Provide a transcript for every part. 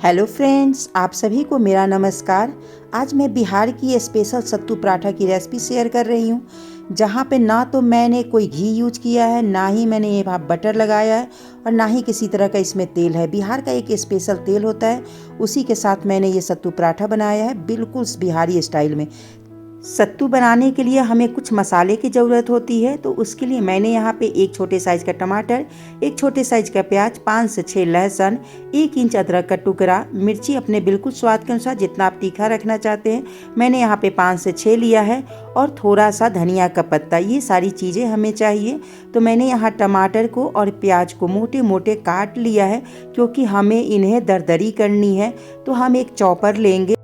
Hello friends, आप सभी को मेरा नमस्कार। आज मैं बिहार की स्पेशल सत्तू पराठा की रेसिपी शेयर कर रही हूँ, जहाँ पे ना तो मैंने कोई घी यूज किया है, ना ही मैंने ये बटर लगाया है और ना ही किसी तरह का इसमें तेल है। बिहार का एक स्पेशल तेल होता है, उसी के साथ मैंने ये सत्तू पराठा बनाया है, बिल्कुल बिहारी स्टाइल में। सत्तू बनाने के लिए हमें कुछ मसाले की ज़रूरत होती है, तो उसके लिए मैंने यहाँ पे एक छोटे साइज़ का टमाटर, एक छोटे साइज़ का प्याज, 5 से 6 लहसुन, 1 इंच अदरक का टुकड़ा, मिर्ची अपने बिल्कुल स्वाद के अनुसार जितना आप तीखा रखना चाहते हैं, मैंने यहाँ पे 5 से 6 लिया है, और थोड़ा सा धनिया का पत्ता। ये सारी चीज़ें हमें चाहिए। तो मैंने यहाँ टमाटर को और प्याज को मोटे मोटे काट लिया है, क्योंकि हमें इन्हें दरदरी करनी है। तो हम एक चॉपर लेंगे।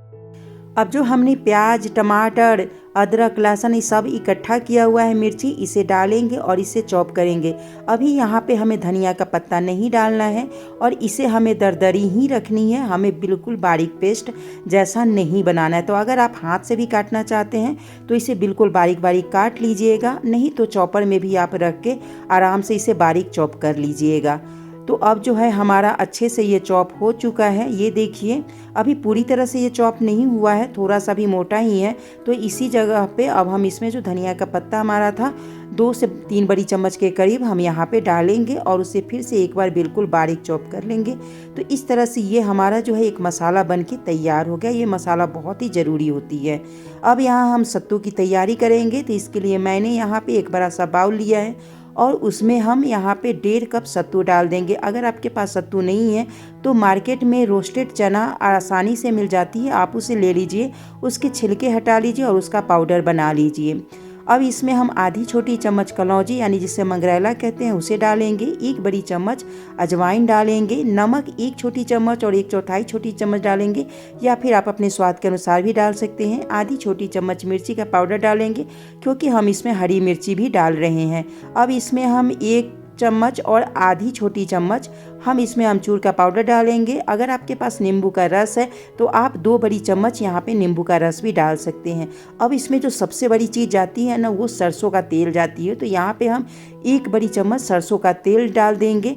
अब जो हमने प्याज, टमाटर, अदरक, लहसुन ये सब इकट्ठा किया हुआ है, मिर्ची, इसे डालेंगे और इसे चॉप करेंगे। अभी यहाँ पे हमें धनिया का पत्ता नहीं डालना है और इसे हमें दरदरी ही रखनी है, हमें बिल्कुल बारीक पेस्ट जैसा नहीं बनाना है। तो अगर आप हाथ से भी काटना चाहते हैं तो इसे बिल्कुल बारीक बारीक काट लीजिएगा, नहीं तो चॉपर में भी आप रख के आराम से इसे बारीक चॉप कर लीजिएगा। तो अब जो है हमारा अच्छे से ये चॉप हो चुका है। ये देखिए, अभी पूरी तरह से ये चॉप नहीं हुआ है, थोड़ा सा भी मोटा ही है। तो इसी जगह पे अब हम इसमें जो धनिया का पत्ता हमारा था 2 से 3 बड़ी चम्मच के करीब हम यहाँ पे डालेंगे और उसे फिर से एक बार बिल्कुल बारीक चॉप कर लेंगे। तो इस तरह से ये हमारा जो है एक मसाला बन के तैयार हो गया। ये मसाला बहुत ही ज़रूरी होती है। अब यहाँ हम सत्तू की तैयारी करेंगे। तो इसके लिए मैंने यहाँ पे एक बड़ा सा बाउल लिया है और उसमें हम यहाँ पे 1.5 कप सत्तू डाल देंगे। अगर आपके पास सत्तू नहीं है तो मार्केट में रोस्टेड चना आसानी से मिल जाती है, आप उसे ले लीजिए, उसके छिलके हटा लीजिए और उसका पाउडर बना लीजिए। अब इसमें हम आधी छोटी चम्मच कलौंजी यानी जिसे मंगरैला कहते हैं उसे डालेंगे, 1 बड़ी चम्मच अजवाइन डालेंगे, नमक 1 छोटी चम्मच और 1/4 छोटी चम्मच डालेंगे, या फिर आप अपने स्वाद के अनुसार भी डाल सकते हैं। आधी छोटी चम्मच मिर्ची का पाउडर डालेंगे, क्योंकि हम इसमें हरी मिर्ची भी डाल रहे हैं। अब इसमें हम 1 चम्मच और आधी छोटी चम्मच हम इसमें अमचूर का पाउडर डालेंगे। अगर आपके पास नींबू का रस है तो आप 2 बड़ी चम्मच यहाँ पे नींबू का रस भी डाल सकते हैं। अब इसमें जो सबसे बड़ी चीज़ जाती है ना, वो सरसों का तेल जाती है। तो यहाँ पे हम 1 बड़ी चम्मच सरसों का तेल डाल देंगे।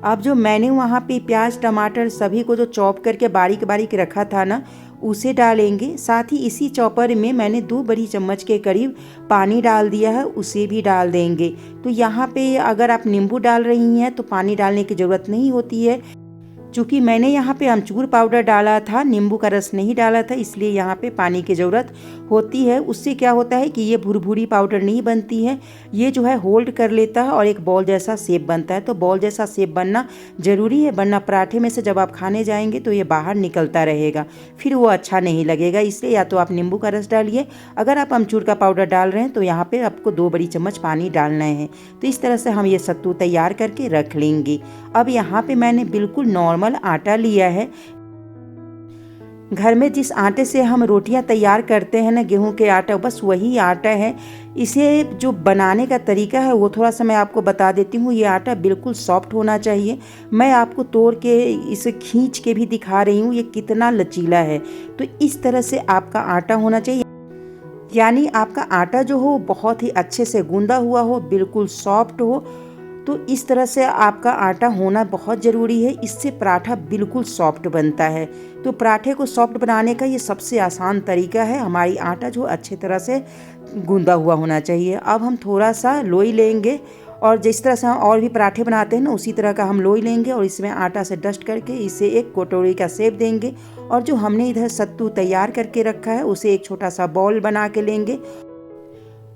अब जो मैंने वहाँ पे प्याज, टमाटर सभी को जो चॉप करके बारीक बारीक रखा था ना, उसे डालेंगे। साथ ही इसी चॉपर में मैंने 2 बड़ी चम्मच के करीब पानी डाल दिया है, उसे भी डाल देंगे। तो यहाँ पे अगर आप नींबू डाल रही हैं तो पानी डालने की ज़रूरत नहीं होती है। चूँकि मैंने यहाँ पे अमचूर पाउडर डाला था, नींबू का रस नहीं डाला था, इसलिए यहाँ पे पानी की ज़रूरत होती है। उससे क्या होता है कि ये भुरभुरी पाउडर नहीं बनती है, ये जो है होल्ड कर लेता है और एक बॉल जैसा शेप बनता है। तो बॉल जैसा शेप बनना ज़रूरी है, वरना पराठे में से जब आप खाने जाएंगे तो ये बाहर निकलता रहेगा, फिर वो अच्छा नहीं लगेगा। इसलिए या तो आप नींबू का रस डालिए, अगर आप अमचूर का पाउडर डाल रहे हैं तो यहाँ पर आपको 2 बड़ी चम्मच पानी डालना है। तो इस तरह से हम ये सत्तू तैयार करके रख लेंगे। अब यहाँ पे मैंने बिल्कुल नॉर्मल आटा लिया है। घर में जिस आटे से हम रोटियां तैयार करते हैं ना, गेहूं के आटा, बस वही आटा है। इसे जो बनाने का तरीका है वो थोड़ा सा मैं आपको बता देती हूँ। ये आटा बिल्कुल सॉफ्ट होना चाहिए। मैं आपको तोड़ के इसे खींच के भी दिखा रही हूँ, ये कितना लचीला है। तो इस तरह से आपका आटा होना चाहिए, यानी आपका आटा जो हो बहुत ही अच्छे से गूंदा हुआ हो, बिल्कुल सॉफ्ट हो। तो इस तरह से आपका आटा होना बहुत ज़रूरी है, इससे पराठा बिल्कुल सॉफ्ट बनता है। तो पराठे को सॉफ्ट बनाने का ये सबसे आसान तरीका है। हमारी आटा जो अच्छे तरह से गूंदा हुआ होना चाहिए। अब हम थोड़ा सा लोई लेंगे और जिस तरह से हम और भी पराठे बनाते हैं ना, उसी तरह का हम लोई लेंगे और इसमें आटा से डस्ट करके इसे एक कटोरी का शेप देंगे। और जो हमने इधर सत्तू तैयार करके रखा है उसे एक छोटा सा बॉल बना के लेंगे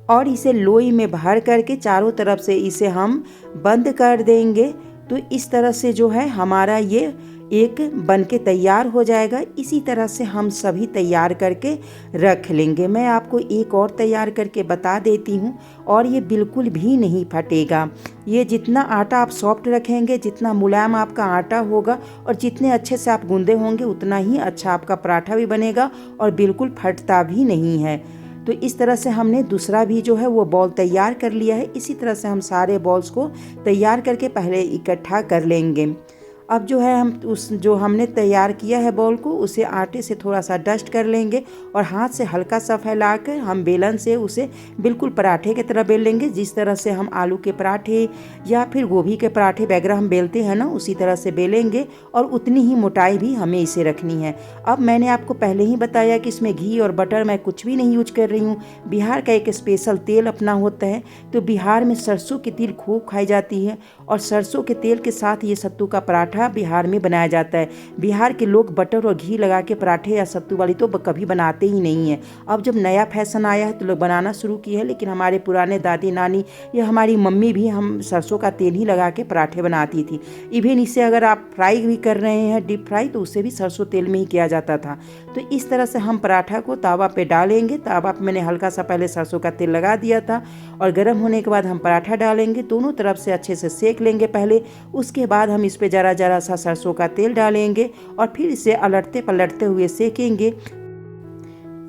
और इसे लोई में भर करके चारों तरफ से इसे हम बंद कर देंगे। तो इस तरह से जो है हमारा ये एक बन के तैयार हो जाएगा। इसी तरह से हम सभी तैयार करके रख लेंगे। मैं आपको एक और तैयार करके बता देती हूँ, और ये बिल्कुल भी नहीं फटेगा। ये जितना आटा आप सॉफ्ट रखेंगे, जितना मुलायम आपका आटा होगा और जितने अच्छे से आप गूंदे होंगे, उतना ही अच्छा आपका पराठा भी बनेगा और बिल्कुल फटता भी नहीं है। तो इस तरह से हमने दूसरा भी जो है वो बॉल तैयार कर लिया है। इसी तरह से हम सारे बॉल्स को तैयार करके पहले इकट्ठा कर लेंगे। अब जो है हम उस जो हमने तैयार किया है बॉल को उसे आटे से थोड़ा सा डस्ट कर लेंगे और हाथ से हल्का सा फैला कर हम बेलन से उसे बिल्कुल पराठे की तरह बेल लेंगे। जिस तरह से हम आलू के पराठे या फिर गोभी के पराठे वगैरह हम बेलते हैं ना, उसी तरह से बेलेंगे और उतनी ही मोटाई भी हमें इसे रखनी है। अब मैंने आपको पहले ही बताया कि इसमें घी और बटर मैं कुछ भी नहीं यूज कर रही हूँ। बिहार का एक स्पेशल तेल अपना होता है, तो बिहार में सरसों की तेल खूब खाई जाती है और सरसों के तेल के साथ ये सत्तू का पराठा बिहार में बनाया जाता है। बिहार के लोग बटर और घी लगा के पराठे या सत्तू वाली तो कभी बनाते ही नहीं हैं। अब जब नया फैशन आया है तो लोग बनाना शुरू किए हैं, लेकिन हमारे पुराने दादी नानी या हमारी मम्मी भी हम सरसों का तेल ही लगा के पराठे बनाती थी। इवन इसे अगर आप फ्राई भी कर रहे हैं डीप फ्राई, तो उसे भी सरसों तेल में ही किया जाता था। तो इस तरह से हम पराठा को तावा पे डालेंगे। तावा पे मैंने हल्का सा पहले सरसों का तेल लगा दिया था और गर्म होने के बाद हम पराठा डालेंगे। दोनों तरफ से अच्छे से सेक लेंगे पहले, उसके बाद हम इस पे ज़रा ज़रा सा सरसों का तेल डालेंगे और फिर इसे अलटते पलटते हुए सेकेंगे।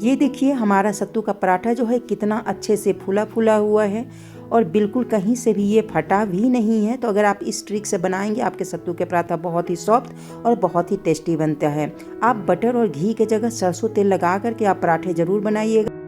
ये देखिए हमारा सत्तू का पराठा जो है कितना अच्छे से फूला फूला हुआ है और बिल्कुल कहीं से भी ये फटा भी नहीं है। तो अगर आप इस ट्रिक से बनाएंगे आपके सत्तू के पराठा बहुत ही सॉफ्ट और बहुत ही टेस्टी बनता है। आप बटर और घी के जगह सरसों तेल लगा करके आप पराठे ज़रूर बनाइएगा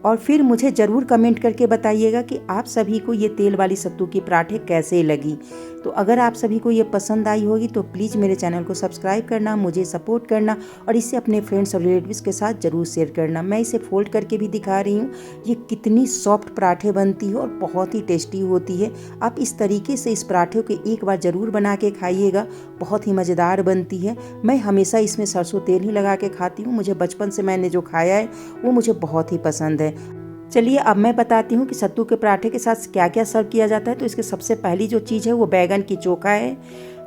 और फिर मुझे ज़रूर कमेंट करके बताइएगा कि आप सभी को ये तेल वाली सत्तू की पराठे कैसे लगी। तो अगर आप सभी को ये पसंद आई होगी तो प्लीज़ मेरे चैनल को सब्सक्राइब करना, मुझे सपोर्ट करना और इसे अपने फ्रेंड्स और रिलेटिव्स के साथ ज़रूर शेयर करना। मैं इसे फोल्ड करके भी दिखा रही हूँ। ये कितनी सॉफ्ट पराठे बनती है और बहुत ही टेस्टी होती है। आप इस तरीके से इस पराठे को एक बार ज़रूर बना के खाइएगा, बहुत ही मज़ेदार बनती है। मैं हमेशा इसमें सरसों तेल ही लगा के खाती हूँ। मुझे बचपन से मैंने जो खाया है वो मुझे बहुत ही पसंद है। चलिए अब मैं बताती हूँ कि सत्तू के पराठे के साथ क्या क्या सर्व किया जाता है। तो इसके सबसे पहली जो चीज़ है वो बैगन की चोखा है।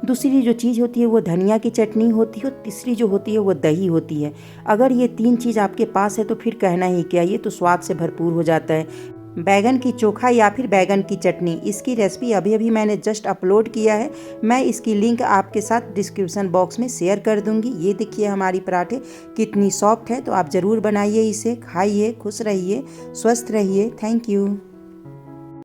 दूसरी जो चीज़ होती है वो धनिया की चटनी होती है और तीसरी जो होती है वो दही होती है। अगर ये तीन चीज़ आपके पास है तो फिर कहना ही क्या, ये तो स्वाद से भरपूर हो जाता है। बैगन की चोखा या फिर बैगन की चटनी, इसकी रेसिपी अभी अभी मैंने जस्ट अपलोड किया है। मैं इसकी लिंक आपके साथ डिस्क्रिप्शन बॉक्स में शेयर कर दूंगी। ये देखिए हमारी पराठे कितनी सॉफ्ट है, तो आप ज़रूर बनाइए, इसे खाइए, खुश रहिए, स्वस्थ रहिए। Thank you.